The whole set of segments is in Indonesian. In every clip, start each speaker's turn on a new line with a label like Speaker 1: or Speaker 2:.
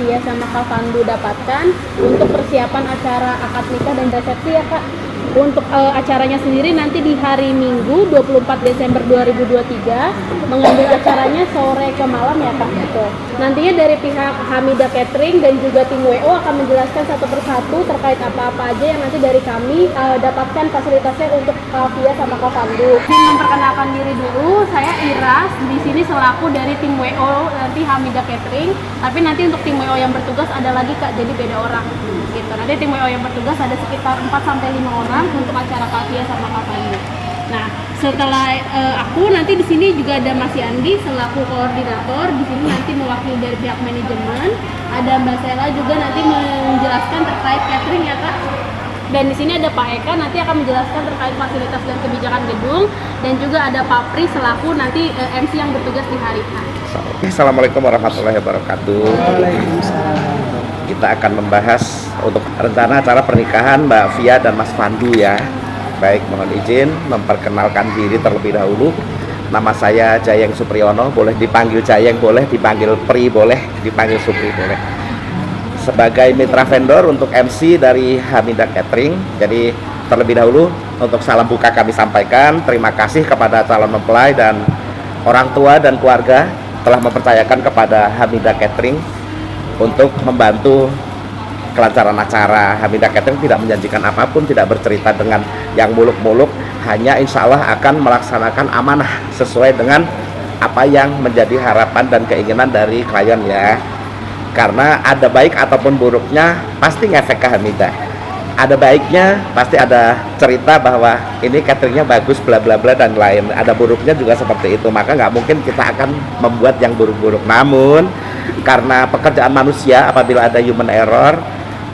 Speaker 1: Via sama Kak Pandu dapatkan untuk persiapan acara akad nikah dan resepsi ya Kak. Untuk acaranya sendiri nanti di hari Minggu 24 Desember 2023, mengambil acaranya sore ke malam ya Kak. Gitu. Nantinya dari pihak Hamida Catering dan juga tim WO akan menjelaskan satu persatu terkait apa-apa aja yang nanti dari kami dapatkan fasilitasnya untuk Via sama Kak Pandu. Izin memperkenalkan diri dulu, saya Iras, di sini selaku dari tim WO nanti Hamida Catering, tapi nanti untuk tim WO yang bertugas ada lagi Kak, jadi beda orang gitu. Nanti tim WO yang bertugas ada sekitar 4-5 orang untuk acara Kak Via sama Kak Pandu. Nah, setelah aku nanti di sini juga ada Mas Yandi selaku koordinator, di sini nanti mewakili dari pihak manajemen, ada Mbak Sela juga nanti menjelaskan terkait catering ya Kak. Dan di sini ada Pak Eka nanti akan menjelaskan terkait fasilitas dan kebijakan gedung, dan juga ada Pak Pri selaku nanti MC yang bertugas di hari H.
Speaker 2: Assalamualaikum warahmatullahi wabarakatuh. Kita akan membahas untuk rencana acara pernikahan Mbak Via dan Mas Pandu ya. Baik, mohon izin memperkenalkan diri terlebih dahulu. Nama saya Jayeng Supriyono, boleh dipanggil Jayeng, boleh dipanggil Pri, boleh dipanggil Supri, boleh. Sebagai mitra vendor untuk MC dari Hamida Catering. Jadi terlebih dahulu untuk salam buka kami sampaikan. Terima kasih kepada calon mempelai dan orang tua dan keluarga telah mempercayakan kepada Hamida Catering untuk membantu kelancaran acara. Hamida Catering tidak menjanjikan apapun, tidak bercerita dengan yang muluk-muluk, hanya insya Allah akan melaksanakan amanah sesuai dengan apa yang menjadi harapan dan keinginan dari klien ya. Karena ada baik ataupun buruknya pasti ngefek ke Hamida. Ada baiknya pasti ada cerita bahwa ini cateringnya bagus bla bla bla dan lain. Ada buruknya juga seperti itu, maka nggak mungkin kita akan membuat yang buruk-buruk. Namun karena pekerjaan manusia apabila ada human error,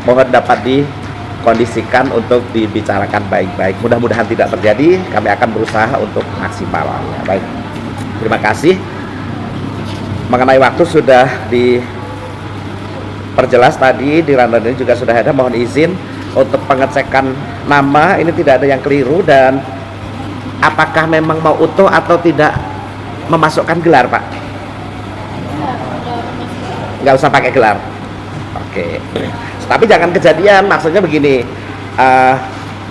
Speaker 2: mohon dapat dikondisikan untuk dibicarakan baik-baik. Mudah-mudahan tidak terjadi. Kami akan berusaha untuk maksimal. Baik, terima kasih. Mengenai waktu sudah diperjelas tadi, di rundown ini juga sudah ada. Mohon izin untuk pengecekan nama, ini tidak ada yang keliru, dan apakah memang mau utuh atau tidak memasukkan gelar Pak? Nggak usah pakai gelar. Oke. Tapi jangan kejadian, maksudnya begini,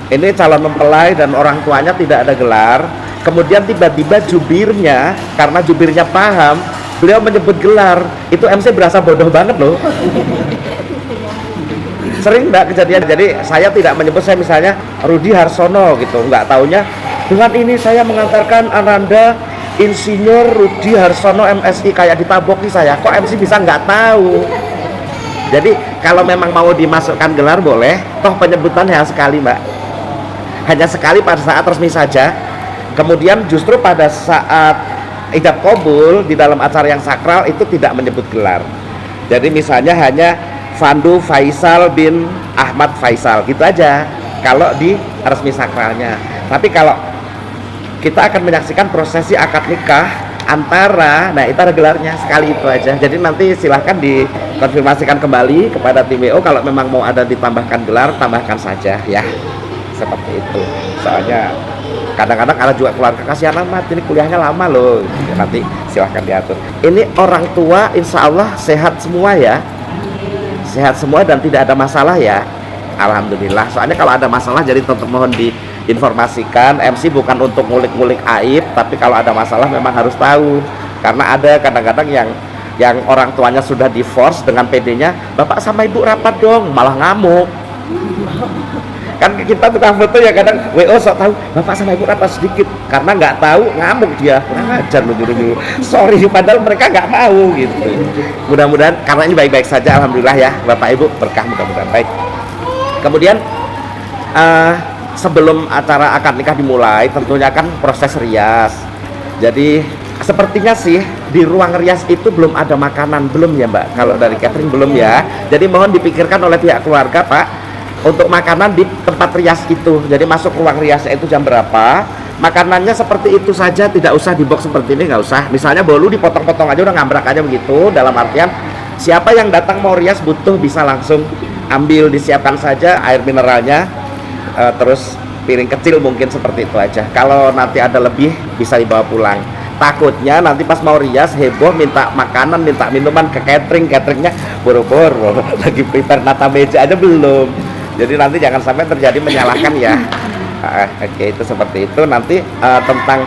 Speaker 2: ini calon mempelai dan orang tuanya tidak ada gelar, kemudian tiba-tiba jubirnya, karena jubirnya paham, beliau menyebut gelar, itu MC berasa bodoh banget loh. Sering nggak kejadian, jadi saya tidak menyebut, saya misalnya Rudi Harsono gitu, nggak taunya dengan ini saya mengantarkan Ananda Insinyur Rudi Harsono MSI, kayak ditabok nih saya, kok MC bisa nggak tahu. Jadi kalau memang mau dimasukkan gelar boleh, toh penyebutan hanya sekali Mbak, hanya sekali pada saat resmi saja. Kemudian justru pada saat ijab kabul di dalam acara yang sakral itu tidak menyebut gelar. Jadi misalnya hanya Pandu Faisal bin Ahmad Faisal gitu aja kalau di resmi sakralnya. Tapi kalau kita akan menyaksikan prosesi akad nikah antara, nah itu ada gelarnya sekali itu aja. Jadi nanti silahkan dikonfirmasikan kembali kepada tim WO kalau memang mau ada ditambahkan gelar, tambahkan saja ya, seperti itu. Soalnya kadang-kadang ada juga keluarga kasihan amat, ini kuliahnya lama loh, nanti silahkan diatur. Ini orang tua insya Allah sehat semua ya, sehat semua dan tidak ada masalah ya, alhamdulillah. Soalnya kalau ada masalah jadi tetap mohon diinformasikan. MC bukan untuk ngulik-ngulik aib, tapi kalau ada masalah memang harus tahu. Karena ada kadang-kadang yang orang tuanya sudah divorce dengan PD-nya, bapak sama ibu rapat dong, malah ngamuk. Kan kita tukang foto ya kadang WO sok tahu bapak sama ibu rapat sedikit, karena nggak tahu ngamuk dia, kurang ajar lu nyuruh-nyuruh, sorry, padahal mereka nggak mau gitu. Mudah-mudahan karena ini baik-baik saja, alhamdulillah ya bapak ibu, berkah mudah-mudahan. Baik, kemudian sebelum acara akad nikah dimulai tentunya kan proses rias. Jadi sepertinya sih di ruang rias itu belum ada makanan, belum ya Mbak, kalau dari catering belum ya. Jadi mohon dipikirkan oleh pihak keluarga Pak untuk makanan di tempat rias itu. Jadi masuk ruang riasnya itu jam berapa, makanannya seperti itu saja, tidak usah di box seperti ini, nggak usah. Misalnya bolu dipotong-potong aja, udah ngambrak aja begitu, dalam artian siapa yang datang mau rias butuh bisa langsung ambil, disiapkan saja air mineralnya, terus piring kecil mungkin seperti itu aja. Kalau nanti ada lebih bisa dibawa pulang. Takutnya nanti pas mau rias heboh minta makanan, minta minuman ke cateringnya boro-boro lagi prepare nata meja aja belum. Jadi nanti jangan sampai terjadi menyalahkan ya. Oke, itu seperti itu. Nanti tentang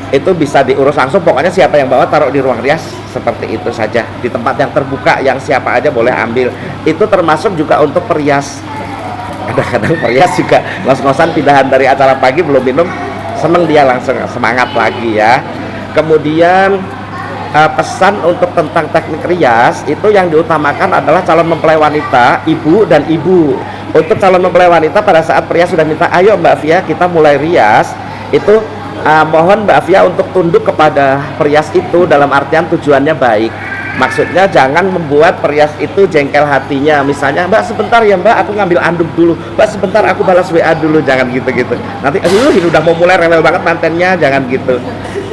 Speaker 2: itu bisa diurus langsung, pokoknya siapa yang bawa taruh di ruang rias, seperti itu saja, di tempat yang terbuka yang siapa aja boleh ambil. Itu termasuk juga untuk perias. Kadang-kadang perias juga ngos-ngosan pindahan dari acara pagi belum minum, seneng dia langsung semangat lagi ya. Kemudian pesan untuk tentang teknik rias itu yang diutamakan adalah calon mempelai wanita, ibu dan ibu. Untuk calon mempelai wanita pada saat pria sudah minta, ayo Mbak Via kita mulai rias, itu mohon Mbak Via untuk tunduk kepada perias itu, dalam artian tujuannya baik. Maksudnya jangan membuat perias itu jengkel hatinya. Misalnya, Mbak sebentar ya Mbak, aku ngambil anduk dulu. Mbak sebentar aku balas WA dulu. Jangan gitu-gitu. Nanti ini udah mau mulai rewel banget mantennya. Jangan gitu.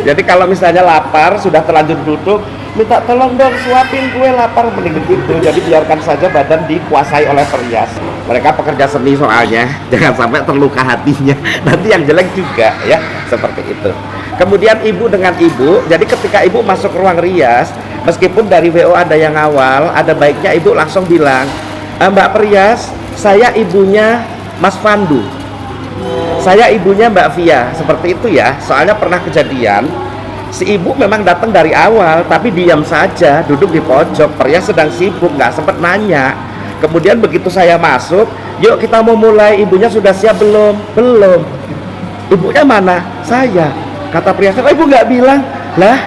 Speaker 2: Jadi kalau misalnya lapar, sudah terlanjur duduk, minta tolong dong suapin kue, lapar, mending gitu. Jadi biarkan saja badan dikuasai oleh perias. Mereka pekerja seni soalnya, jangan sampai terluka hatinya. Nanti yang jelek juga ya, seperti itu. Kemudian ibu dengan ibu, jadi ketika ibu masuk ruang rias, meskipun dari WO ada yang awal, ada baiknya ibu langsung bilang, Mbak Perias, saya ibunya Mas Pandu, saya ibunya Mbak Via, seperti itu ya. Soalnya pernah kejadian, si ibu memang datang dari awal, tapi diam saja, duduk di pojok. Perias sedang sibuk, nggak sempat nanya. Kemudian begitu saya masuk, yuk kita mau mulai, ibunya sudah siap belum? Belum. Ibunya mana? Saya. Kata Perias, oh ibu nggak bilang? Lah,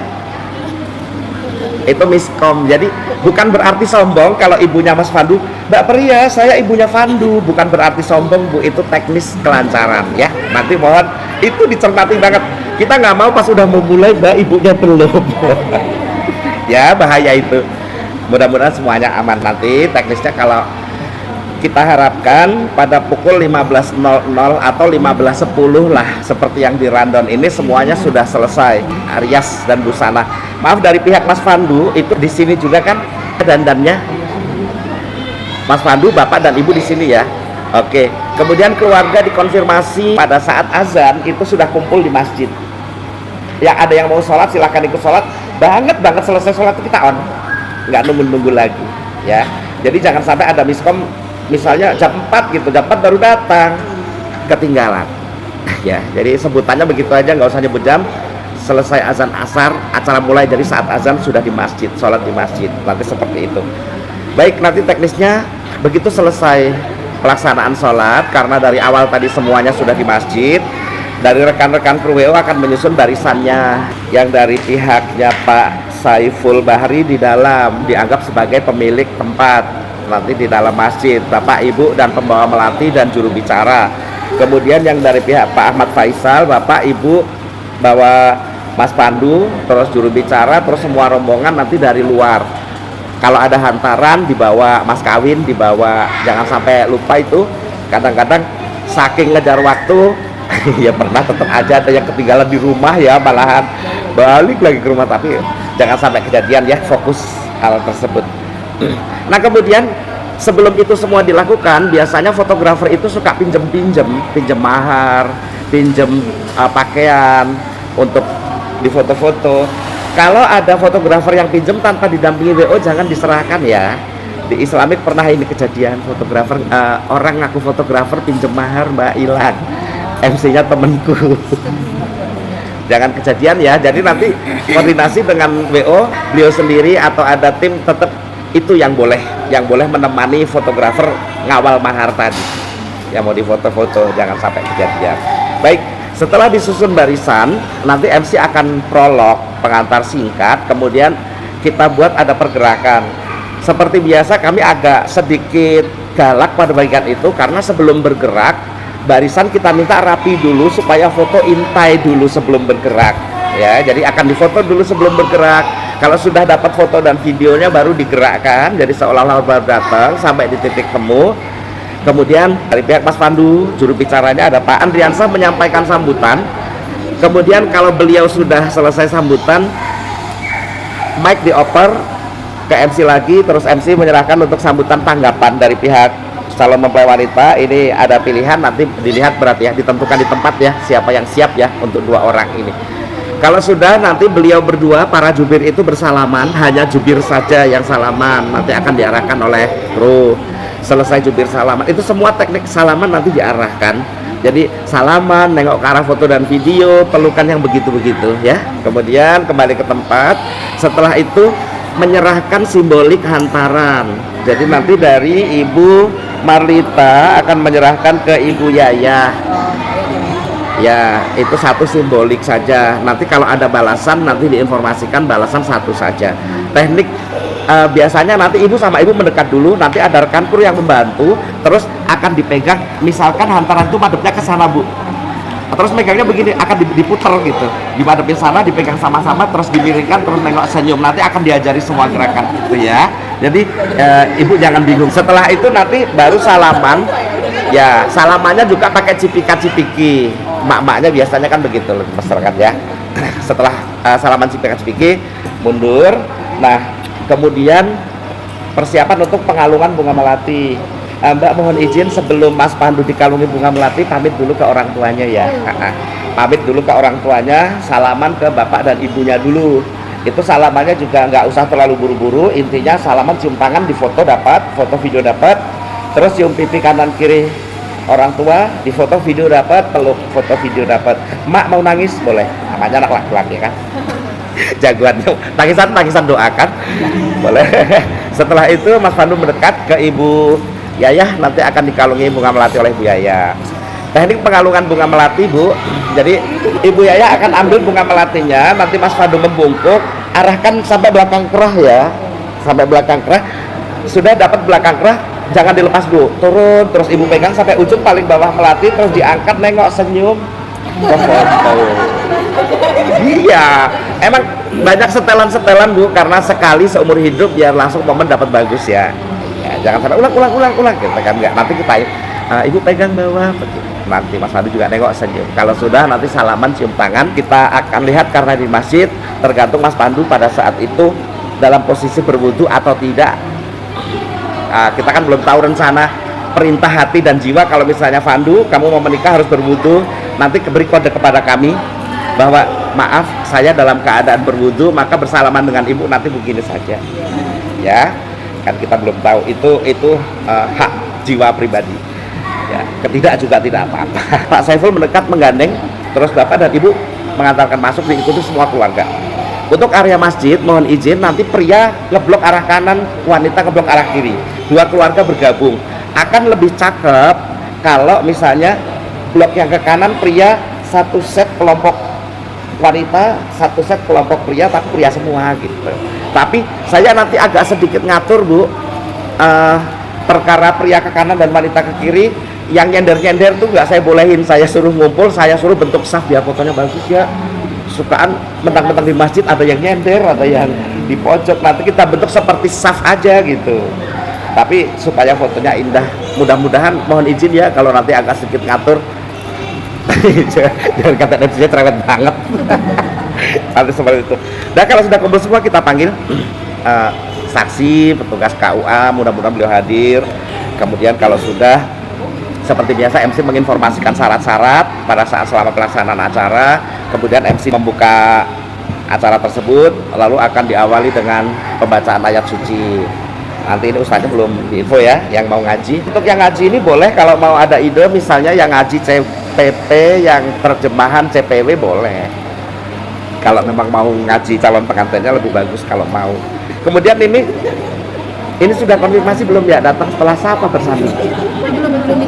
Speaker 2: itu miskom. Jadi bukan berarti sombong kalau ibunya Mas Pandu, Mbak Perias saya ibunya Pandu, bukan berarti sombong Bu, itu teknis kelancaran ya. Nanti mohon itu dicermati banget. Kita nggak mau pas udah mau mulai Mbak ibunya belum. Ya bahaya itu. Mudah-mudahan semuanya aman. Nanti teknisnya kalau kita harapkan pada pukul 15.00 atau 15.10 lah, seperti yang di rundown ini semuanya sudah selesai rias dan busana. Maaf dari pihak Mas Pandu itu di sini juga kan dandannya. Mas Pandu, Bapak dan Ibu di sini ya. Oke. Kemudian keluarga dikonfirmasi pada saat azan itu sudah kumpul di masjid. Yang ada yang mau sholat silahkan ikut sholat. Banget selesai sholat kita on. Nggak nunggu lagi ya. Jadi jangan sampai ada miskom. Misalnya jam 4 gitu, jam 4 baru datang, ketinggalan ya. Jadi sebutannya begitu aja, nggak usah nyebut jam. Selesai azan asar, acara mulai dari saat azan sudah di masjid, sholat di masjid. Nanti seperti itu. Baik, nanti teknisnya begitu selesai pelaksanaan sholat, karena dari awal tadi semuanya sudah di masjid, dari rekan-rekan kru WO akan menyusun barisannya. Yang dari pihaknya Pak Saiful Bahri di dalam dianggap sebagai pemilik tempat nanti di dalam masjid, Bapak Ibu dan pembawa melati dan juru bicara. Kemudian yang dari pihak Pak Ahmad Faisal, Bapak Ibu bawa Mas Pandu, terus juru bicara, terus semua rombongan nanti dari luar. Kalau ada hantaran dibawa Mas Kawin, dibawa, jangan sampai lupa itu. Kadang-kadang saking ngejar waktu ya pernah tetap aja ada yang ketinggalan di rumah ya, malahan balik lagi ke rumah. Tapi jangan sampai kejadian ya, fokus hal tersebut. Nah kemudian sebelum itu semua dilakukan, biasanya fotografer itu suka pinjem mahar, pinjem pakaian untuk difoto-foto. Kalau ada fotografer yang pinjem tanpa didampingi WO, jangan diserahkan ya. Di Islamik pernah ini kejadian, fotografer orang ngaku fotografer pinjem mahar, Mbak, hilang. MC-nya temenku. Jangan kejadian ya. Jadi nanti koordinasi dengan WO, beliau sendiri atau ada tim, tetap itu yang boleh menemani fotografer ngawal mahar tadi yang mau difoto-foto, jangan sampai kejadian. Baik, setelah disusun barisan, nanti MC akan prolog, pengantar singkat, kemudian kita buat ada pergerakan. Seperti biasa kami agak sedikit galak pada bagian itu, karena sebelum bergerak barisan kita minta rapi dulu supaya foto intai dulu sebelum bergerak ya. Jadi akan difoto dulu sebelum bergerak. Kalau sudah dapat foto dan videonya baru digerakkan, jadi seolah-olah baru datang sampai di titik temu. Kemudian dari pihak Mas Pandu, juru bicaranya ada Pak Andriansah menyampaikan sambutan. Kemudian kalau beliau sudah selesai sambutan, mic dioper ke MC lagi, terus MC menyerahkan untuk sambutan tanggapan dari pihak calon mempelai wanita. Ini ada pilihan, nanti dilihat berarti ya, ditentukan di tempat ya, siapa yang siap ya untuk 2 orang ini. Kalau sudah, nanti beliau berdua para jubir itu bersalaman, hanya jubir saja yang salaman, nanti akan diarahkan oleh kru. Selesai jubir salaman, itu semua teknik salaman nanti diarahkan. Jadi salaman, nengok ke arah foto dan video, pelukan yang begitu-begitu ya. Kemudian kembali ke tempat. Setelah itu menyerahkan simbolik hantaran. Jadi nanti dari Ibu Marlita akan menyerahkan ke Ibu Yayah. Ya, itu satu simbolik saja. Nanti kalau ada balasan, nanti diinformasikan balasan satu saja. Teknik biasanya nanti ibu sama ibu mendekat dulu, nanti ada rekan kru yang membantu, terus akan dipegang. Misalkan hantaran itu madepnya ke sana, Bu. Terus megangnya begini, akan diputer gitu. Dimadepin sana, dipegang sama-sama, terus dimiringkan, terus nengok senyum. Nanti akan diajari semua gerakan itu ya. Jadi ibu jangan bingung. Setelah itu nanti baru salaman. Ya, salamannya juga pakai cipika-cipiki. Mak-maknya biasanya kan begitu masyarakat ya. Setelah salaman cipika-cipiki, mundur. Nah, kemudian persiapan untuk pengalungan bunga melati. Mbak mohon izin sebelum Mas Pandu dikalungi bunga melati, pamit dulu ke orang tuanya ya. Pamit dulu ke orang tuanya, salaman ke bapak dan ibunya dulu. Itu salamannya juga nggak usah terlalu buru-buru. Intinya salaman cium tangan, di foto dapat, foto video dapat. Terus cium pipi kanan kiri orang tua, di foto video dapat, peluk foto video dapat. Mak mau nangis boleh, namanya anak laki-laki kan. Jagoan tangisan doakan boleh. Setelah itu Mas Pandu mendekat ke Ibu Yayah, nanti akan dikalungi bunga melati oleh Bu Yayah. Teknik pengalungan bunga melati, Bu. Jadi Ibu Yayah akan ambil bunga melatinya, nanti Mas Pandu membungkuk, arahkan sampai belakang kerah ya, sampai belakang kerah. Sudah dapat belakang kerah, jangan dilepas, Bu. Turun terus ibu pegang sampai ujung paling bawah melati, terus diangkat, nengok, senyum, foto. Iya, emang banyak setelan-setelan, Bu, karena sekali seumur hidup biar langsung momen dapat bagus ya. Ya, jangan sampai ulang gitu kan, enggak. Nanti kita ibu pegang bawah, nanti Mas Pandu juga nengok, senyum. Kalau sudah nanti salaman, cium tangan. Kita akan lihat karena di masjid, tergantung Mas Pandu pada saat itu dalam posisi berwudu atau tidak. Kita kan belum tahu rencana perintah hati dan jiwa. Kalau misalnya Pandu, kamu mau menikah harus berwudu, nanti beri kode kepada kami bahwa maaf saya dalam keadaan berwudu, maka bersalaman dengan ibu nanti begini saja ya. Kan kita belum tahu itu hak jiwa pribadi ya. Ketidak juga tidak apa-apa. Pak Saiful mendekat menggandeng, terus bapak dan ibu mengantarkan masuk, diikuti semua keluarga. Untuk area masjid mohon izin nanti pria ngeblok arah kanan, wanita ngeblok arah kiri, dua keluarga bergabung. Akan lebih cakep kalau misalnya blok yang ke kanan pria satu set, kelompok wanita satu set, kelompok pria, tapi pria semua gitu. Tapi saya nanti agak sedikit ngatur, Bu, perkara pria ke kanan dan wanita ke kiri. Yang nyender-nyender tuh nggak saya bolehin, saya suruh ngumpul, saya suruh bentuk saf biar fotonya bagus ya. Sukaan mentang-mentang di masjid ada yang nyender, ada yang di pojok, nanti kita bentuk seperti saf aja gitu. Tapi supaya fotonya indah, mudah-mudahan mohon izin ya kalau nanti agak sedikit ngatur. Jangan kata MC-nya cerewet banget. Nanti seperti itu. Dan kalau sudah kumpul semua kita panggil saksi, petugas KUA, mudah-mudahan beliau hadir. Kemudian kalau sudah seperti biasa MC menginformasikan syarat-syarat pada saat selama pelaksanaan acara. Kemudian MC membuka acara tersebut, lalu akan diawali dengan pembacaan ayat suci. Nanti ini ustaznya belum diinfo ya, yang mau ngaji. Untuk yang ngaji ini boleh kalau mau ada ide, misalnya yang ngaji CPP, yang terjemahan CPW boleh. Kalau memang mau ngaji calon pengantinnya lebih bagus kalau mau. Kemudian ini sudah konfirmasi belum ya, datang setelah siapa bersanding?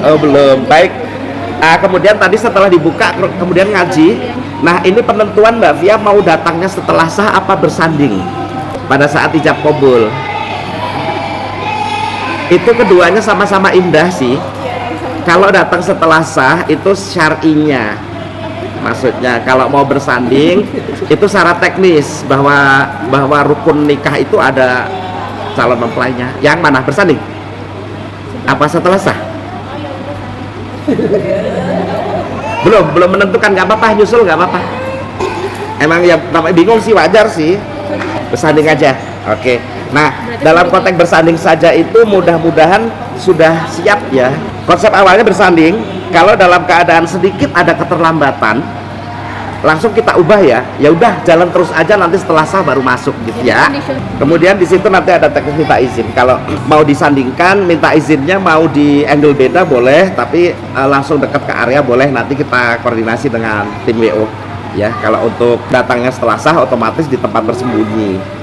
Speaker 2: Oh belum, baik. Kemudian tadi setelah dibuka kemudian ngaji. Nah ini penentuan Mbak Via mau datangnya setelah sah apa bersanding pada saat ijab qabul. Itu keduanya sama-sama indah sih. Kalau datang setelah sah itu syar'inya, maksudnya kalau mau bersanding itu syarat teknis bahwa rukun nikah itu ada calon mempelainya. Yang mana bersanding? Apa setelah sah? belum menentukan, nggak apa-apa, nyusul nggak apa-apa. Emang ya namanya bingung sih, wajar sih, bersanding aja. Oke. Nah dalam konteks bersanding saja itu mudah-mudahan sudah siap ya. Konsep awalnya bersanding, kalau dalam keadaan sedikit ada keterlambatan langsung kita ubah ya. Ya udah jalan terus aja, nanti setelah sah baru masuk gitu ya. Kemudian di situ nanti ada teknis minta izin. Kalau mau disandingkan minta izinnya mau di angle beda boleh, tapi langsung dekat ke area boleh. Nanti kita koordinasi dengan tim WO ya. Kalau untuk datangnya setelah sah otomatis di tempat bersembunyi.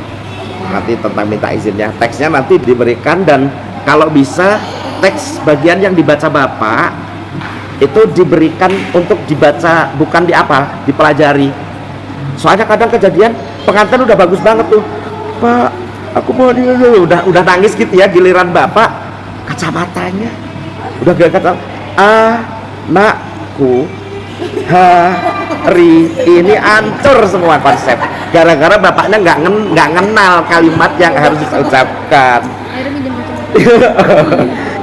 Speaker 2: Nanti tentang minta izinnya, teksnya nanti diberikan, dan kalau bisa teks bagian yang dibaca Bapak itu diberikan untuk dibaca, bukan dipelajari. Soalnya kadang kejadian pengantin udah bagus banget tuh, Pak, aku mau udah nangis gitu ya, giliran Bapak kacamatanya udah gak kata anakku hari ini ancur semua konsep gara-gara bapaknya nggak kenal kalimat yang harus diucapkan.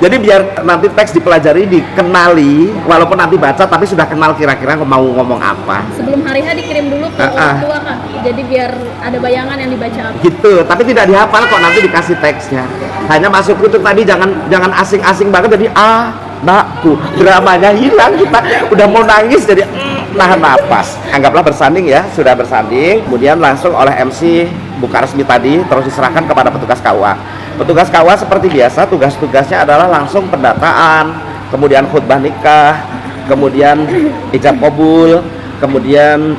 Speaker 2: Jadi biar nanti teks dipelajari, dikenali, walaupun nanti baca tapi sudah kenal kira-kira mau ngomong apa.
Speaker 1: Sebelum hari H dikirim dulu ke orang tua Kak. Jadi biar ada bayangan yang dibaca apa.
Speaker 2: Gitu, tapi tidak dihafal kok, nanti dikasih teksnya. Hanya masuk itu tadi jangan asing-asing banget, jadi anakku. Dramanya hilang, kita udah mau nangis jadi nahan napas. Anggaplah bersanding ya, sudah bersanding, kemudian langsung oleh MC buka resmi tadi terus diserahkan kepada petugas KUA. Petugas KUA seperti biasa, tugas-tugasnya adalah langsung pendataan, kemudian khutbah nikah, kemudian ijab kabul, kemudian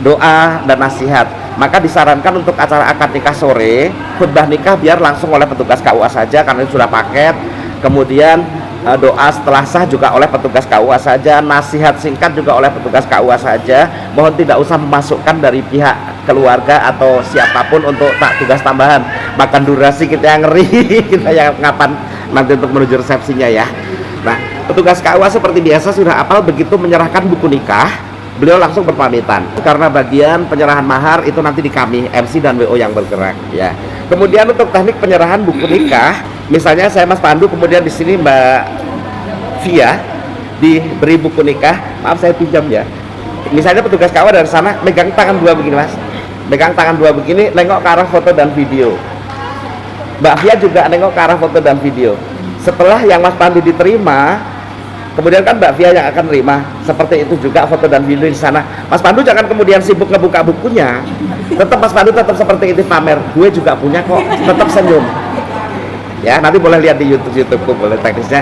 Speaker 2: doa dan nasihat. Maka disarankan untuk acara akad nikah sore, khutbah nikah biar langsung oleh petugas KUA saja karena itu sudah paket. Kemudian doa setelah sah juga oleh petugas KUA saja, nasihat singkat juga oleh petugas KUA saja. Mohon tidak usah memasukkan dari pihak keluarga atau siapapun untuk tugas tambahan. Makan durasi kita yang ngeri, kita yang ngapan nanti untuk menuju resepsinya ya. Nah, petugas KUA seperti biasa sudah apal, begitu menyerahkan buku nikah, beliau langsung berpamitan. Karena bagian penyerahan mahar itu nanti di kami, MC dan WO yang bergerak ya. Kemudian untuk teknik penyerahan buku nikah, misalnya saya Mas Pandu, kemudian di sini Mbak Via diberi buku nikah, maaf saya pinjam ya. Misalnya petugas KUA dari sana megang tangan dua begini Mas, megang tangan dua begini, nengok ke arah foto dan video. Mbak Via juga nengok ke arah foto dan video. Setelah yang Mas Pandu diterima, kemudian kan Mbak Via yang akan terima. Seperti itu juga foto dan video di sana. Mas Pandu jangan kemudian sibuk ngebuka bukunya. Tetap Mas Pandu tetap seperti itu, pamer. Gue juga punya kok. Tetap senyum. Ya, nanti boleh lihat di YouTubeku, boleh teknisnya.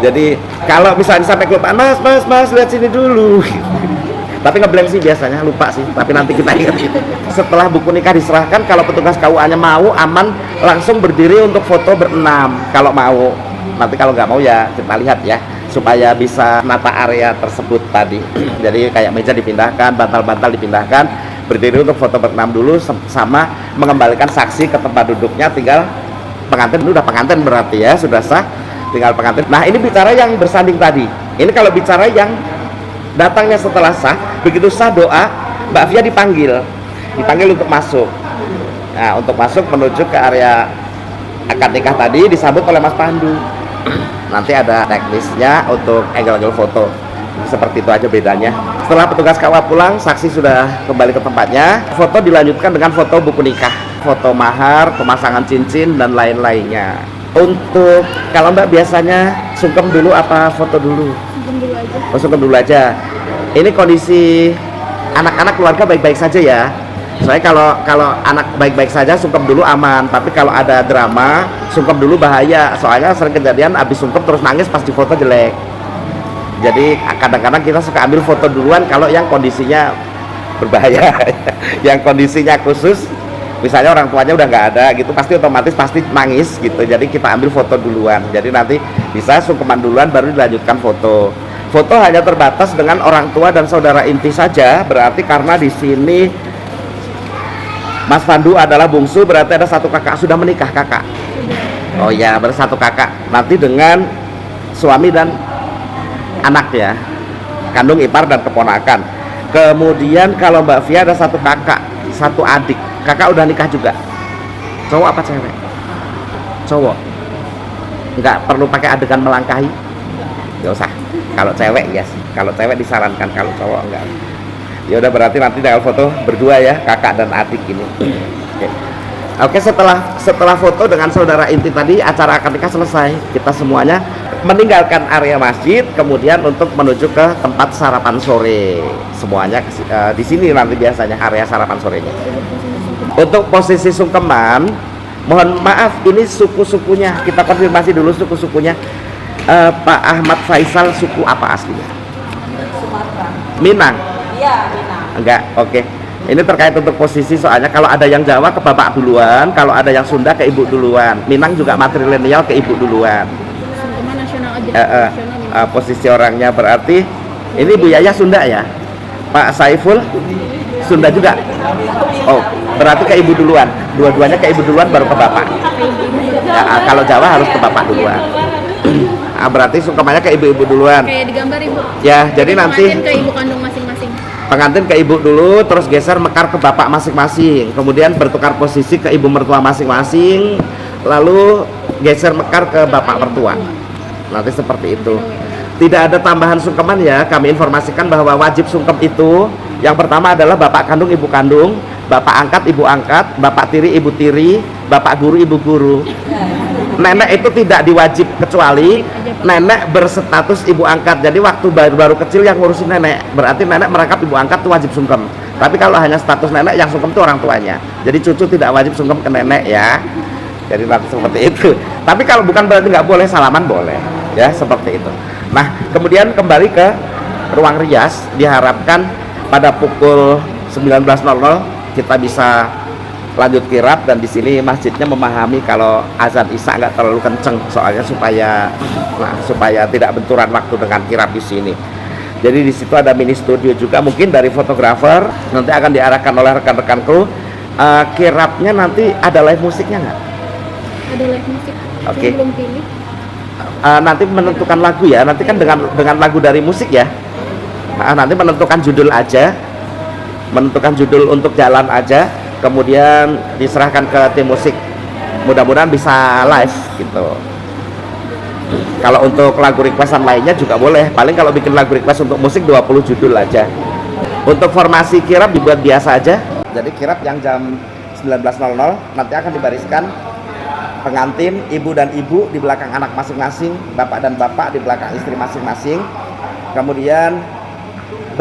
Speaker 2: Jadi kalau misalnya sampai kelupaan, Mas lihat sini dulu. Tapi ngeblank sih biasanya, lupa sih. Tapi nanti kita ingat gitu. Setelah buku nikah diserahkan, kalau petugas KUA-nya mau, aman, langsung berdiri untuk foto berenam. Kalau mau, nanti kalau nggak mau ya kita lihat ya, supaya bisa nata area tersebut tadi. Jadi kayak meja dipindahkan, bantal-bantal dipindahkan, berdiri untuk foto berenam dulu, sama mengembalikan saksi ke tempat duduknya. Tinggal pengantin, udah pengantin berarti ya, sudah sah, tinggal pengantin. Nah ini bicara yang bersanding tadi. Ini kalau bicara yang datangnya setelah sah, begitu sah doa, Mbak Via dipanggil untuk masuk. Nah, untuk masuk menuju ke area akad nikah tadi disambut oleh Mas Pandu. Nanti ada teknisnya untuk angle-angle foto. Seperti itu aja bedanya. Setelah petugas KUA pulang, saksi sudah kembali ke tempatnya. Foto dilanjutkan dengan foto buku nikah, foto mahar, pemasangan cincin dan lain-lainnya. Untuk kalau Mbak biasanya sungkem dulu apa foto dulu?
Speaker 1: Sungkem dulu aja.
Speaker 2: Oh, sungkem dulu aja. Ini kondisi anak-anak keluarga baik-baik saja ya. Soalnya kalau anak baik-baik saja sungkem dulu aman, tapi kalau ada drama sungkem dulu bahaya. Soalnya sering kejadian abis sungkem terus nangis pas di foto jelek. Jadi kadang-kadang kita suka ambil foto duluan kalau yang kondisinya berbahaya. Yang kondisinya khusus, misalnya orang tuanya udah nggak ada gitu, pasti otomatis pasti nangis gitu. Jadi kita ambil foto duluan. Jadi nanti bisa sungkeman duluan baru dilanjutkan foto. Foto hanya terbatas dengan orang tua dan saudara inti saja. Berarti karena di sini Mas Pandu adalah bungsu, berarti ada satu kakak sudah menikah kakak. Oh ya, bersatu kakak. Nanti dengan suami dan anak ya, kandung, ipar dan keponakan. Kemudian kalau Mbak Via ada satu kakak, satu adik. Kakak udah nikah juga. Cowok apa cewek? Cowok. Nggak perlu pakai adegan melangkahi. Nggak usah. Kalau cewek yes. Kalau cewek disarankan, kalau cowok enggak. Ya udah, berarti nanti tinggal foto berdua ya, kakak dan adik ini. Oke, setelah foto dengan saudara inti tadi, acara akad nikah selesai. Kita semuanya meninggalkan area masjid, kemudian untuk menuju ke tempat sarapan sore. Semuanya di sini nanti biasanya area sarapan sorenya. Untuk posisi sungkeman, mohon maaf ini suku-sukunya kita konfirmasi dulu suku-sukunya. Pak Ahmad Faisal suku apa aslinya?
Speaker 3: Sumatera.
Speaker 2: Minang?
Speaker 3: Iya, Minang.
Speaker 2: Enggak, oke. Ini terkait untuk posisi, soalnya kalau ada yang Jawa ke bapak duluan, kalau ada yang Sunda ke ibu duluan. Minang juga matrilineal ke ibu duluan.
Speaker 1: Sungkeman nasional aja. Nasional.
Speaker 2: Posisi orangnya berarti ini Bu Yaya Sunda ya? Pak Saiful Sunda juga? Oh, berarti ke ibu duluan. Dua-duanya ke ibu duluan baru ke bapak. Ya, kalau Jawa harus ke bapak duluan. Berarti sungkemannya ke ibu-ibu duluan.
Speaker 1: Kayak digambar ibu.
Speaker 2: Ya, jadi nanti
Speaker 1: Pengantin ke ibu kandung masing-masing.
Speaker 2: pengantin ke ibu dulu, terus geser mekar ke bapak masing-masing, kemudian bertukar posisi ke ibu mertua masing-masing, lalu geser mekar ke bapak mertua. Nanti seperti itu. Tidak ada tambahan sungkeman ya, kami informasikan bahwa wajib sungkem itu yang pertama adalah bapak kandung, ibu kandung, bapak angkat, ibu angkat, bapak tiri, ibu tiri, bapak guru, ibu guru. Nenek itu tidak diwajib, kecuali nenek berstatus ibu angkat. Jadi waktu baru kecil yang ngurusin nenek, berarti nenek merangkap ibu angkat itu wajib sungkem. Tapi kalau hanya status nenek, yang sungkem itu orang tuanya. Jadi cucu tidak wajib sungkem ke nenek ya. Jadi nanti seperti itu. Tapi kalau bukan berarti nggak boleh, salaman boleh ya, seperti itu. Nah, kemudian kembali ke ruang rias, diharapkan pada pukul 19.00 kita bisa lanjut kirap, dan di sini masjidnya memahami kalau azan isya nggak terlalu kenceng, soalnya supaya tidak benturan waktu dengan kirap di sini. Jadi di situ ada mini studio juga, mungkin dari fotografer nanti akan diarahkan oleh rekan-rekan kru. Kirapnya nanti ada live musiknya nggak?
Speaker 1: Ada live musik.
Speaker 2: Oke.
Speaker 1: Belum pilih.
Speaker 2: Nanti menentukan lagu ya, nanti kan dengan lagu dari musik ya. Nanti menentukan judul aja, menentukan judul untuk jalan aja, kemudian diserahkan ke tim musik. Mudah-mudahan bisa live gitu. Kalau untuk lagu requestan lainnya juga boleh, paling kalau bikin lagu request untuk musik 20 judul aja. Untuk formasi kirap dibuat biasa aja. Jadi kirap yang jam 19.00 nanti akan dibariskan pengantin, ibu dan ibu di belakang anak masing-masing, bapak dan bapak di belakang istri masing-masing. Kemudian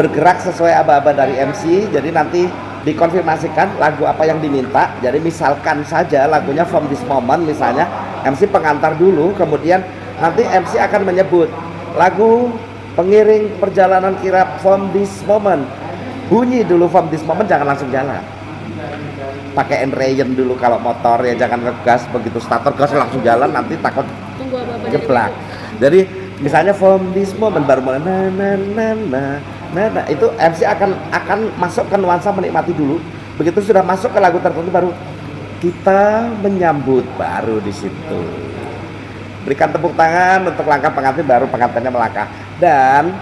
Speaker 2: bergerak sesuai aba-aba dari MC. Jadi nanti dikonfirmasikan lagu apa yang diminta. Jadi misalkan saja lagunya From This Moment misalnya, MC pengantar dulu, kemudian nanti MC akan menyebut lagu pengiring perjalanan kirap From This Moment. Bunyi dulu From This Moment, jangan langsung jalan. Pakai enrayen dulu kalau motor ya, jangan ngegas, begitu starter gas langsung jalan, nanti takut
Speaker 1: Tunggu apa-apa.
Speaker 2: jeplak. Jadi misalnya From This Moment baru mulai nah, itu MC akan masuk ke nuansa menikmati dulu. Begitu sudah masuk ke lagu tertentu baru kita menyambut, baru di situ. Berikan tepuk tangan untuk langkah pengantin, baru pengantinnya melangkah. Dan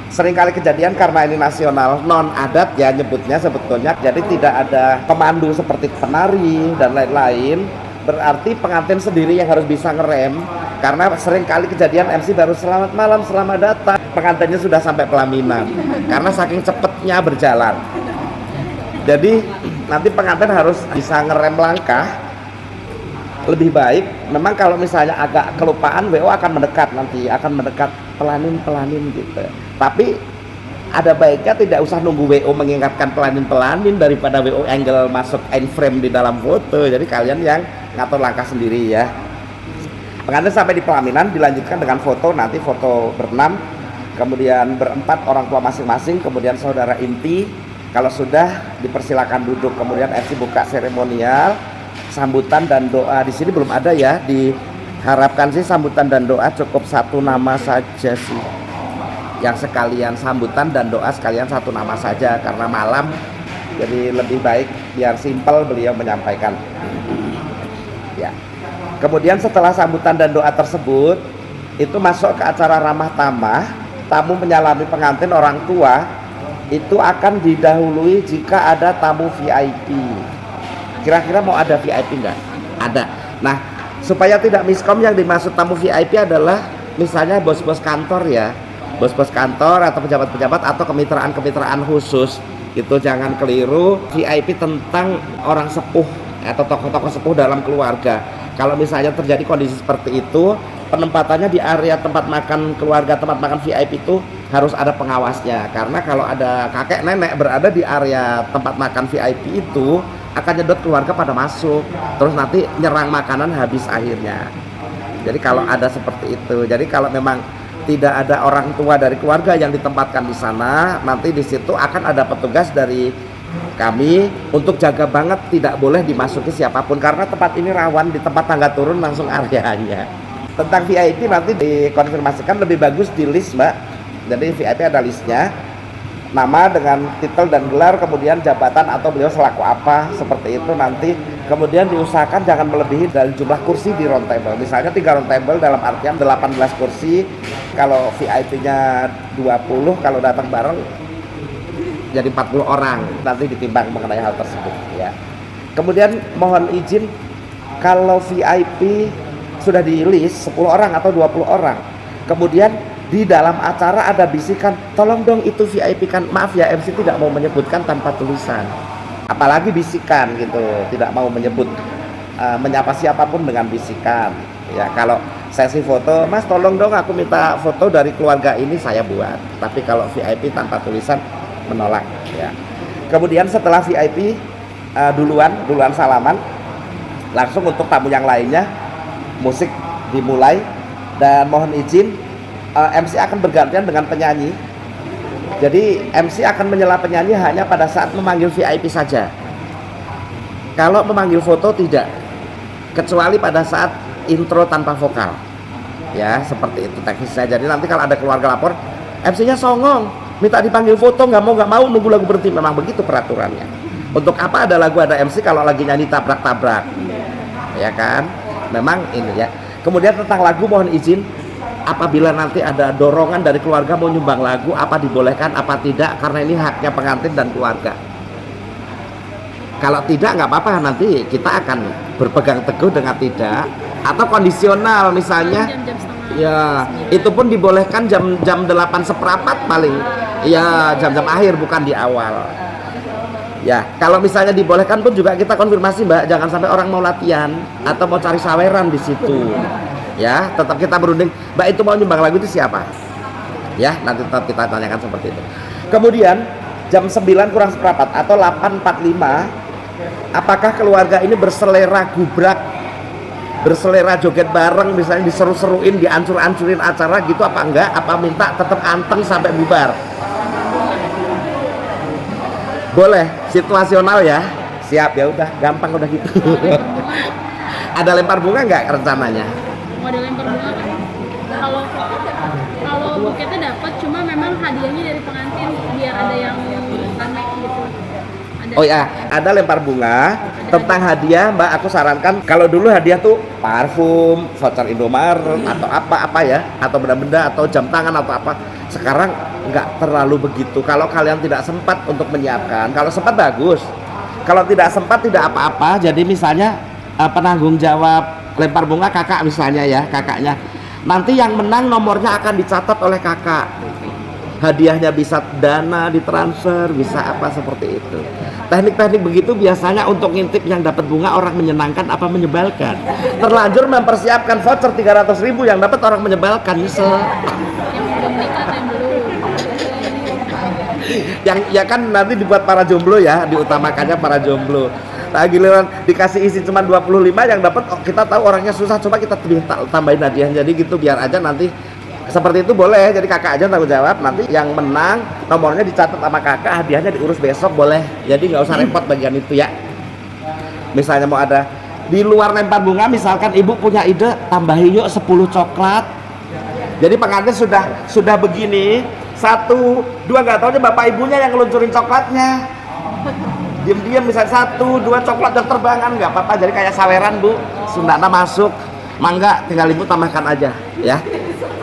Speaker 2: seringkali kejadian karena ini nasional non adat ya nyebutnya sebetulnya, jadi tidak ada pemandu seperti penari dan lain-lain. Berarti pengantin sendiri yang harus bisa ngerem, karena seringkali kejadian MC baru selamat malam, selamat datang, pengantinnya sudah sampai pelaminan karena saking cepetnya berjalan. Jadi nanti pengantin harus bisa ngerem langkah. Lebih baik memang kalau misalnya agak kelupaan, WO akan mendekat, nanti akan mendekat pelanin gitu. Tapi ada baiknya tidak usah nunggu WO mengingatkan pelanin daripada WO angle masuk end frame di dalam foto. Jadi kalian yang ngatur langkah sendiri ya. Pengantin sampai di pelaminan dilanjutkan dengan foto, nanti foto berenam, kemudian berempat orang tua masing-masing, kemudian saudara inti. Kalau sudah dipersilakan duduk, kemudian MC buka seremonial, sambutan dan doa. Di sini belum ada ya, diharapkan sih sambutan dan doa cukup satu nama saja sih. Yang sekalian sambutan dan doa sekalian satu nama saja, karena malam jadi lebih baik biar simpel beliau menyampaikan. Ya. Kemudian setelah sambutan dan doa tersebut, itu masuk ke acara ramah tamah. Tamu menyalami pengantin orang tua itu akan didahului jika ada tamu VIP. Kira-kira mau ada VIP enggak? Ada. Nah, supaya tidak miskom, yang dimaksud tamu VIP adalah misalnya bos-bos kantor ya, bos-bos kantor atau pejabat-pejabat atau kemitraan-kemitraan khusus. Itu jangan keliru, VIP tentang orang sepuh atau tokoh-tokoh sepuh dalam keluarga. Kalau misalnya terjadi kondisi seperti itu, penempatannya di area tempat makan keluarga, tempat makan VIP itu harus ada pengawasnya, karena kalau ada kakek nenek berada di area tempat makan VIP itu akan nyedot keluarga pada masuk, terus nanti nyerang makanan habis akhirnya. Jadi kalau ada seperti itu, jadi kalau memang tidak ada orang tua dari keluarga yang ditempatkan di sana, nanti di situ akan ada petugas dari kami untuk jaga banget, tidak boleh dimasuki siapapun, karena tempat ini rawan, di tempat tangga turun langsung areanya. Tentang VIP nanti dikonfirmasikan lebih bagus di list, Mbak. Jadi VIP ada listnya, nama dengan titel dan gelar, kemudian jabatan atau beliau selaku apa, seperti itu nanti. Kemudian diusahakan jangan melebihi dari jumlah kursi di round table. Misalnya 3 round table dalam artian 18 kursi. Kalau VIP-nya 20, kalau datang bareng jadi 40 orang, nanti ditimbang mengenai hal tersebut ya. Kemudian mohon izin, kalau VIP sudah di list 10 orang atau 20 orang, kemudian di dalam acara ada bisikan, tolong dong itu VIP kan, maaf ya MC tidak mau menyebutkan tanpa tulisan, apalagi bisikan gitu, tidak mau menyebut menyapa siapapun dengan bisikan ya. Kalau sesi foto, mas tolong dong aku minta foto dari keluarga ini, saya buat, tapi kalau VIP tanpa tulisan menolak ya. Kemudian setelah VIP duluan salaman, langsung untuk tamu yang lainnya musik dimulai, dan mohon izin MC akan bergantian dengan penyanyi. Jadi MC akan menyela penyanyi hanya pada saat memanggil VIP saja. Kalau memanggil foto tidak, kecuali pada saat intro tanpa vokal ya, seperti itu teknisnya. Jadi nanti kalau ada keluarga lapor, MC-nya songong, minta dipanggil foto, nggak mau nunggu lagu berhenti, memang begitu peraturannya. Untuk apa ada lagu ada MC kalau lagi nyanyi tabrak-tabrak ya kan, memang ini ya. Kemudian tentang lagu mohon izin, apabila nanti ada dorongan dari keluarga mau nyumbang lagu, apa dibolehkan apa tidak, karena ini haknya pengantin dan keluarga. Kalau tidak nggak apa-apa, nanti kita akan berpegang teguh dengan tidak, atau kondisional misalnya ya, itu pun dibolehkan jam 8 seperempat paling ya, jam-jam akhir bukan di awal ya. Kalau misalnya dibolehkan pun juga kita konfirmasi, Mbak, jangan sampai orang mau latihan atau mau cari saweran di situ ya. Tetap kita berunding, Mbak itu mau nyumbang lagu itu siapa ya, nanti tetap kita tanyakan seperti itu. Kemudian jam 9 kurang seperempat atau 8.45, apakah keluarga ini berselera gubrak, berselera joget bareng, misalnya diseru-seruin, diancur-ancurin acara gitu apa enggak, apa minta tetap anteng sampai bubar? Boleh, situasional ya. Siap, ya udah, gampang udah gitu. Ada lempar bunga nggak rencananya?
Speaker 1: Mau ada lempar bunga kan? Kalau buketnya dapat, cuma memang hadiahnya dari pengantin biar ada yang rame gitu.
Speaker 2: Oh ya, ada lempar bunga. Tentang hadiah, Mbak, aku sarankan kalau dulu hadiah tuh parfum, voucher Indomaret atau apa ya, atau benda-benda atau jam tangan atau apa. Sekarang nggak terlalu begitu. Kalau kalian tidak sempat untuk menyiapkan, kalau sempat bagus. Kalau tidak sempat tidak apa-apa. Jadi misalnya penanggung jawab lempar bunga kakak misalnya ya, kakaknya. Nanti yang menang nomornya akan dicatat oleh kakak. Hadiahnya bisa dana ditransfer, bisa apa seperti itu. Teknik-teknik begitu biasanya untuk ngintip yang dapat bunga orang menyenangkan apa menyebalkan. Terlanjur mempersiapkan voucher 300.000 yang dapat orang menyebalkan, nyesel. Yang ya kan nanti dibuat para jomblo ya, diutamakannya para jomblo. Nah, giliran dikasih isi cuma 25 yang dapat, oh, kita tahu orangnya susah, coba kita tambahin hadiah. Jadi gitu biar aja nanti seperti itu boleh. Jadi kakak aja tanggung jawab, nanti yang menang nomornya dicatat sama kakak, hadiahnya diurus besok boleh. Jadi nggak usah repot bagian itu ya. Misalnya mau ada di luar lempar bunga, misalkan ibu punya ide, tambahin yuk 10 coklat. Jadi pengantin sudah begini, 1, 2 nggak tahunya bapak ibunya yang ngeluncurin coklatnya. Diam-diam misalnya 1, 2 coklat yang terbangan, nggak apa-apa. Jadi kayak saweran, Bu, sundana masuk, mangga tinggal ibu tambahkan aja ya.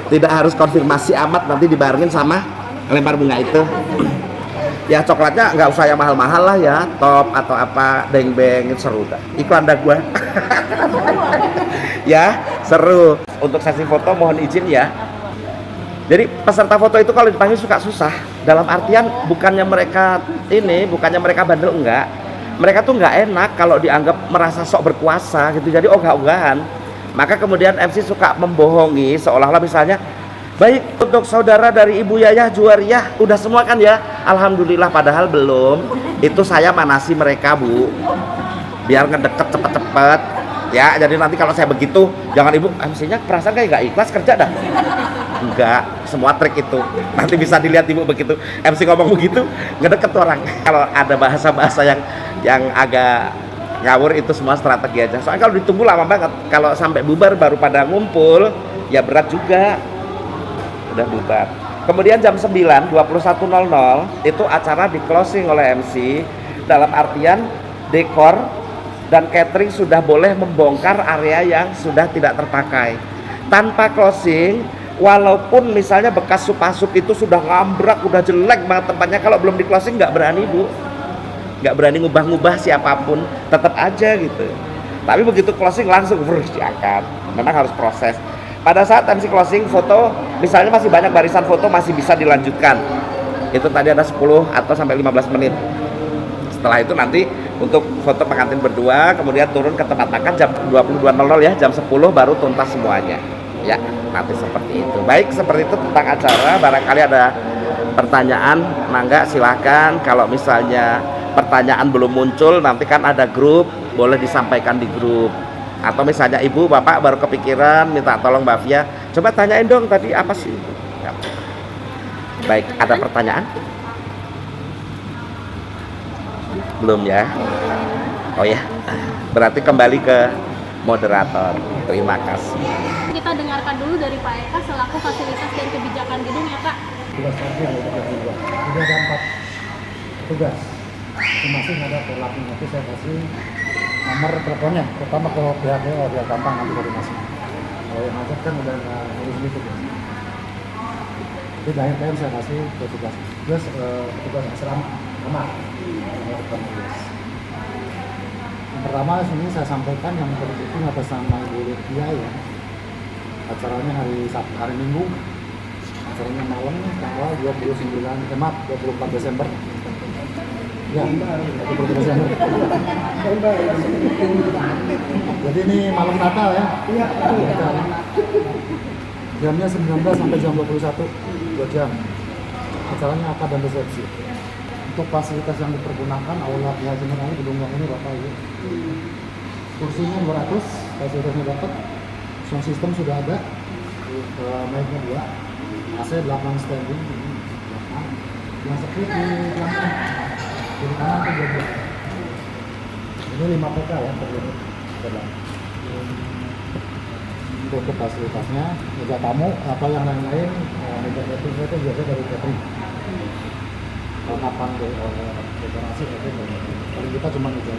Speaker 2: Tidak harus konfirmasi amat, nanti dibarengin sama lempar bunga itu. Ya coklatnya nggak usah yang mahal-mahal lah ya, top atau apa, beng-beng, seru dah. Iklan dah gua. Ya seru. Untuk sesi foto mohon izin ya. Jadi peserta foto itu kalau dipanggil suka susah. Dalam artian bukannya mereka bandel, enggak. Mereka tuh nggak enak kalau dianggap merasa sok berkuasa gitu. Jadi ogah-ogahan. Maka kemudian MC suka membohongi seolah-olah misalnya, baik untuk saudara dari Ibu Yayah Juwariah udah semua kan ya, alhamdulillah, padahal belum. Itu saya manasi mereka, Bu, biar ngedeket cepet-cepet ya. Jadi nanti kalau saya begitu, jangan Ibu MC-nya perasaan kayak nggak ikhlas kerja dah. Enggak, semua trik itu nanti bisa dilihat Ibu begitu MC ngomong begitu ngedeket orang. Kalau ada bahasa-bahasa yang agak ngawur, itu semua strategi aja. Soalnya kalau ditunggu lama banget, kalau sampai bubar baru pada ngumpul ya berat juga. Udah bubar. Kemudian jam 9, 21.00 itu acara di closing oleh MC, dalam artian dekor dan catering sudah boleh membongkar area yang sudah tidak terpakai. Tanpa closing, walaupun misalnya bekas sup itu sudah ngambrak, udah jelek banget tempatnya, kalau belum di closing nggak berani, Bu, nggak berani ngubah-ngubah siapapun, tetap aja gitu. Tapi begitu closing langsung diangkat. Memang harus proses. Pada saat MC closing, foto misalnya masih banyak barisan foto, masih bisa dilanjutkan. Itu tadi ada 10 atau sampai 15 menit. Setelah itu nanti untuk foto pengantin berdua, kemudian turun ke tempat makan jam 22.00 ya, jam 10 baru tuntas semuanya. Ya, nanti seperti itu. Baik, seperti itu tentang acara. Barangkali ada pertanyaan, mangga silahkan. Kalau misalnya pertanyaan belum muncul, nanti kan ada grup, boleh disampaikan di grup. Atau misalnya Ibu, Bapak baru kepikiran, minta tolong Mbak Fia, coba tanyain dong tadi apa sih? Ya. Baik, ada pertanyaan? Belum ya? Oh ya, berarti kembali ke moderator. Terima kasih.
Speaker 1: Kita dengarkan dulu dari Pak Eka selaku fasilitas dan kebijakan gedung ya Kak.
Speaker 4: Tugas tadi ada juga. Sudah ada 4 tugas. Masing-masing ada perlakuan, nanti saya kasih nomor teleponnya, pertama ke pihak biar gampang nanti koordinasi. Kalau yang ngajak kan udah ngurus gitu ya. Jadi dari PM saya kasih petugas. Terus petugas asrama kamar. Yang pertama sini saya sampaikan yang terpenting atas nama Ibu Lydia ya. Acaranya hari Minggu. Acaranya malam tanggal 24 Desember. Ya, 24 Desember. Jadi ini malam Natal ya. Iya. Jamnya 19 sampai jam 21, 2 jam. Acaranya akad dan resepsi. Untuk fasilitas yang dipergunakan, aula pihak general gedung yang ini Bapak Ibu. Kursinya 200, fasilitasnya dapat. Sound system sudah ada. Mic-nya 2. AC 8 standing. Yang sepi di belakang. Di kanan ke 12. Ini 5 PK ya terjadi. Untuk fasilitasnya, meja tamu, apa yang lain-lain, meja catering itu biasanya dari catering. Kapan dekorasi itu paling kita cuma meja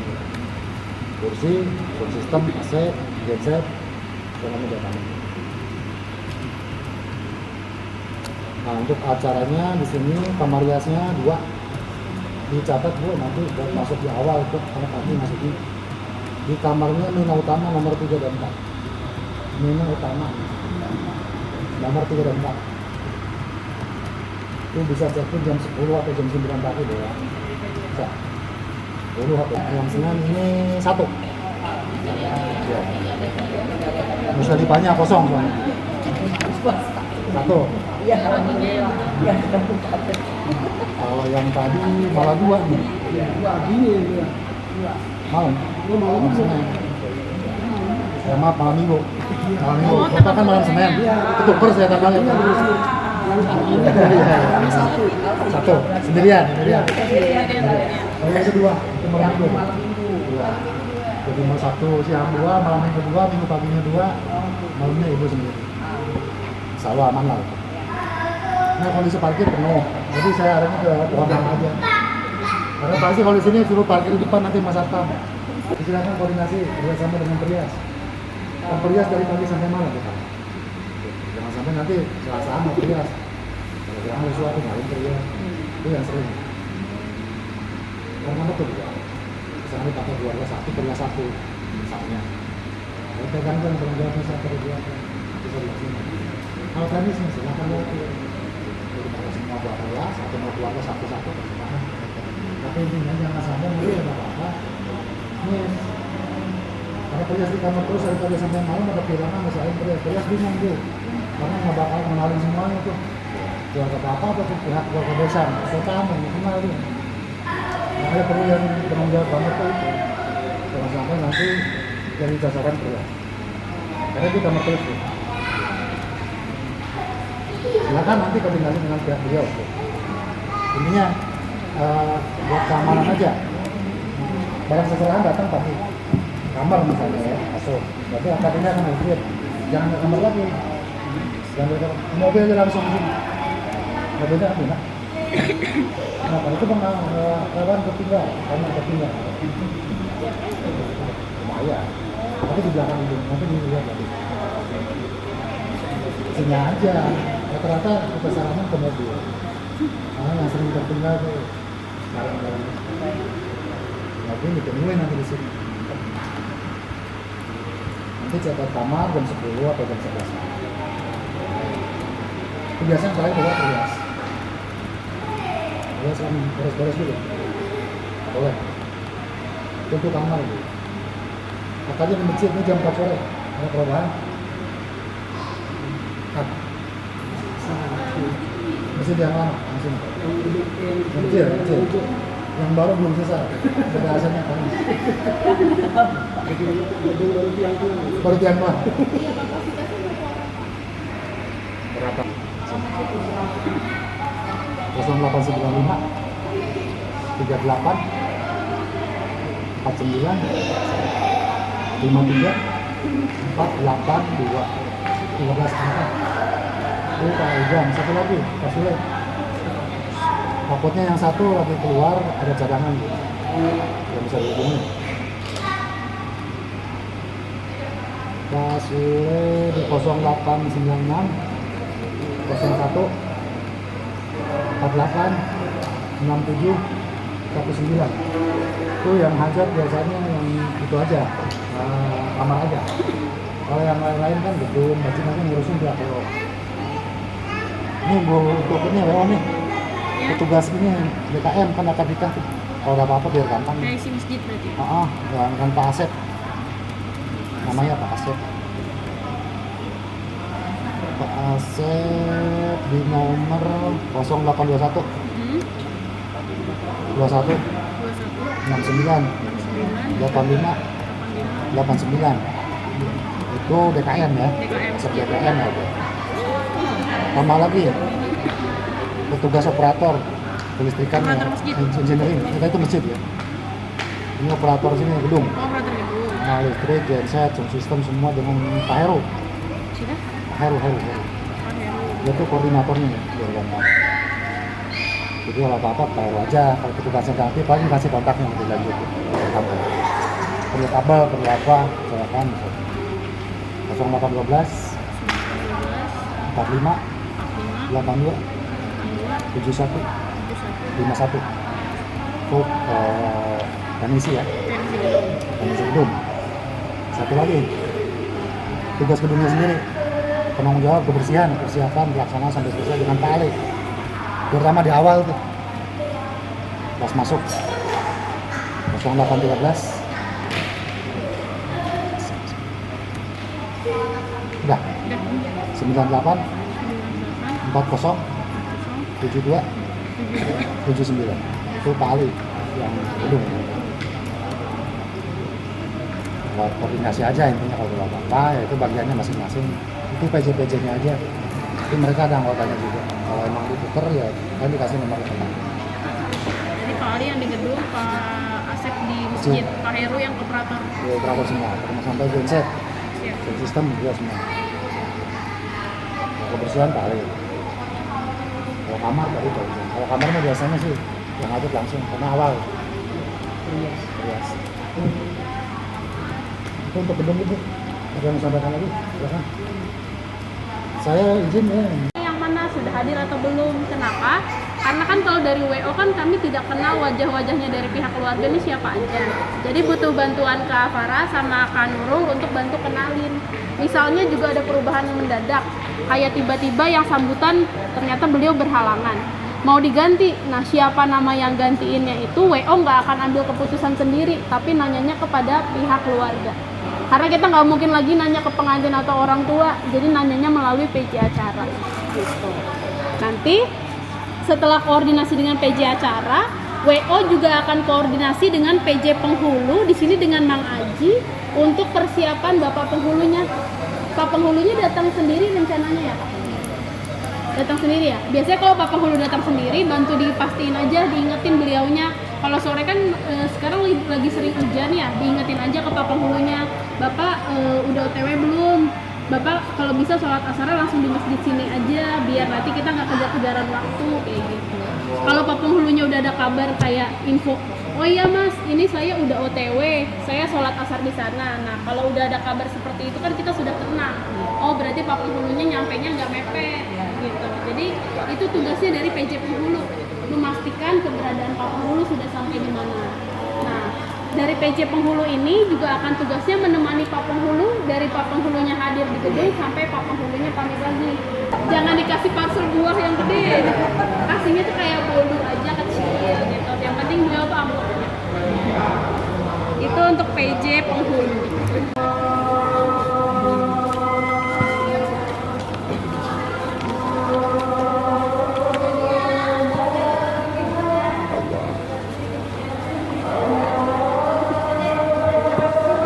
Speaker 4: kursi, sound system, AC, genset, dengan meja tamu. Nah untuk acaranya di sini kamar hiasnya 2. Dicatat Bu, nanti buat masuk di awal itu karena kami masuk di kamarnya Mina Utama nomor 3 dan 4. Mina Utama nomor 3 dan 4. Itu bisa check-in jam 10 atau jam 9 pagi ya. Bisa. Dulu yang Senin ini 1. Ya. Bisa dipanya kosong soalnya. 1.
Speaker 3: Iya, iya.
Speaker 4: Kalau yang tadi malah 2 nih. Malam. Malam Senin. Ya maaf, malam Minggu. Malam Minggu. Kita kan malam Senin. Ketuker saya tanggalnya. 1. Sendirian. Kalau yang kedua, itu malam Minggu. Jadi mau 1 siang 2, malam yang kedua, Minggu paginya 2, malamnya Ibu sendiri. Selalu aman lah. Nah kondisi parkir penuh, jadi saya arahnya ke pohon aja. Karena pasti kalau di sini suruh parkir di depan nanti Mas Satpam. Silakan koordinasi bersama dengan Perias. Perias dari pagi sampai malam kita. Jangan sampai nanti Selasa sama Perias. Kalau jangan ada sesuatu malam Perias. Itu yang sering. Karena betul juga. Misalnya pakai keluarga 1, Perias 1 misalnya. Kalau tergantung penanggalan saya keluarga bisa dilaksanakan. Kalau tadi sih silakan waktu. Semua buat ya, satu mau keluarga satu-satu terserah. Tapi intinya jangan sampai nanti ada apa-apa. Ini Karena Prias di kamar terus dari pagi sampai malam ada kehilangan masalah Prias bingung dia. Karena nggak bakal kenalin semuanya tuh. Keluarga papa atau pihak keluarga besan atau tamu yang kenal dia. Makanya perlu yang bertanggung jawab banget tuh itu. Jangan sampai nanti jadi sasaran Prias. Karena dia kamar terus tuh. Silakan nanti koordinasi dengan pihak beliau. Intinya buat keamanan aja. Barang seserahan datang pagi kamar misalnya ya, masuk. Berarti akadnya akan lihat. Jangan ke kamar lagi. Jangan ke mobil aja langsung di sini. Mobilnya apa ya? Kenapa? Itu rawan tertinggal, karena tertinggal. Bahaya. Tapi di belakang itu, nanti dilihat lagi. Sini aja. Rata-rata kita saranin ke mobil. Yang sering tertinggal tuh barang-barang. Mobil ditemuin nanti di sini. Nanti catat kamar jam 10 atau jam 11. Itu biasanya kalian bawa Prias. Prias kan beres-beres dulu. Boleh. Tentu kamar dulu. Makanya di masjid ini jam 4 sore. Ada perubahan. Masjid yang lama, masjid kecil. Yang baru belum selesai. Pembahasannya panas. Baru tiang mah. Berapa? 0895 38 49 53 482 13 angka. Ini Pak Ujang, satu lagi, Pak Sule. Takutnya yang satu lagi keluar ada cadangan gitu. Yang bisa dihubungi. Pak Sule di 0896 01 48 67 19. Itu yang hajat biasanya yang itu aja, kamar aja. Kalau yang lain-lain kan gedung, bajingannya ngurusin pihak WO. Ini untuk ini WO nih, petugas ini DKM kan akan nikah tuh. Kalau ada apa-apa biar gampang.
Speaker 3: Kayak si masjid berarti.
Speaker 4: Dengan Pak Asep. Namanya Pak Asep. Pak Asep di nomor 0821 21 69 85 89. Itu DKM ya. Asep DKM ya. Tambah lagi petugas operator kelistrikan ya, engineering, kita itu masjid ya. Ini operator sini gedung.
Speaker 3: Operator gedung.
Speaker 4: Nah, listrik, genset, sound system semua dengan Pak Heru.
Speaker 3: Siapa?
Speaker 4: Pak Heru. Dia tuh koordinatornya ya, biar gampang. Jadi kalau apa-apa Pak Heru aja, kalau petugasnya ganti paling kasih kontaknya lebih lanjut. Perlu kabel, perlu apa, silakan. 0812 45 82 71 51 itu teknisi ya, teknisi gedung. Satu lagi tugas gedungnya sendiri, penanggung jawab kebersihan, persiapan, pelaksanaan sampai selesai dengan Pak Ali, terutama di awal tuh pas masuk. 0813 udah 98 40 72 79. Itu Pak Ali yang gedung. Buat koordinasi aja intinya, kalau ada apa-apa ya itu bagiannya masing-masing. Itu PJ-PJ-nya aja. Tapi mereka ada anggotanya juga. Kalau emang diputer ya kan dikasih nomor telepon.
Speaker 3: Jadi Pak Ali yang di gedung, Pak Asep di masjid, Pak Heru yang operator.
Speaker 4: Ya, operator semua, termasuk sampai genset,
Speaker 3: Siap.
Speaker 4: sound system juga semua. Kebersihan Pak Ali. Kalau kamar tadi Pak Ujang. Kalau kamar mah biasanya sih yang ngatur langsung karena awal. Rias. Itu untuk gedung itu. Ada yang sampaikan lagi? Silakan. Saya izin ya.
Speaker 1: Yang mana sudah hadir atau belum? Kenapa? Karena kan kalau dari WO kan kami tidak kenal wajah-wajahnya dari pihak keluarga ini siapa aja. Jadi butuh bantuan Kak Farah sama Kak Nurul untuk bantu kenalin. Misalnya juga ada perubahan yang mendadak, kayak tiba-tiba yang sambutan ternyata beliau berhalangan. Mau diganti, nah siapa nama yang gantiinnya itu WO nggak akan ambil keputusan sendiri, tapi nanyanya kepada pihak keluarga. Karena kita nggak mungkin lagi nanya ke pengantin atau orang tua, jadi nanyanya melalui PJ acara. Gitu. Nanti setelah koordinasi dengan PJ acara, WO juga akan koordinasi dengan PJ penghulu di sini dengan Mang Aji untuk persiapan Bapak penghulunya. Pak penghulunya datang sendiri rencananya ya, Pak? Datang sendiri ya? Biasanya kalau Pak penghulu datang sendiri, bantu dipastiin aja, diingetin beliaunya. Kalau sore kan sekarang lagi sering hujan ya, diingetin aja ke Pak penghulunya, Bapak udah OTW belum? Bapak kalau bisa sholat asarnya langsung di masjid sini aja, biar nanti kita nggak kejar-kejaran waktu kayak gitu. Kalau Pak penghulunya udah ada kabar kayak info, oh iya Mas, ini saya udah OTW, saya sholat asar di sana. Nah kalau udah ada kabar seperti itu kan kita sudah tenang. Oh berarti Pak penghulunya nyampainya nggak mepet gitu. Jadi itu tugasnya dari PJ penghulu, memastikan keberadaan Pak penghulu sudah sampai di mana. Nah dari PJ penghulu ini juga akan tugasnya menemani Pak penghulu dari Pak penghulunya hadir di gedung sampai Pak penghulunya pamit lagi. Jangan dikasih parcel buah yang gede, kasihnya tuh kayak boulder aja kecil gitu. Yang penting beliau tuh amplopnya. Itu untuk PJ penghulu.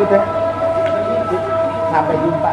Speaker 2: Udah. Sampai jumpa.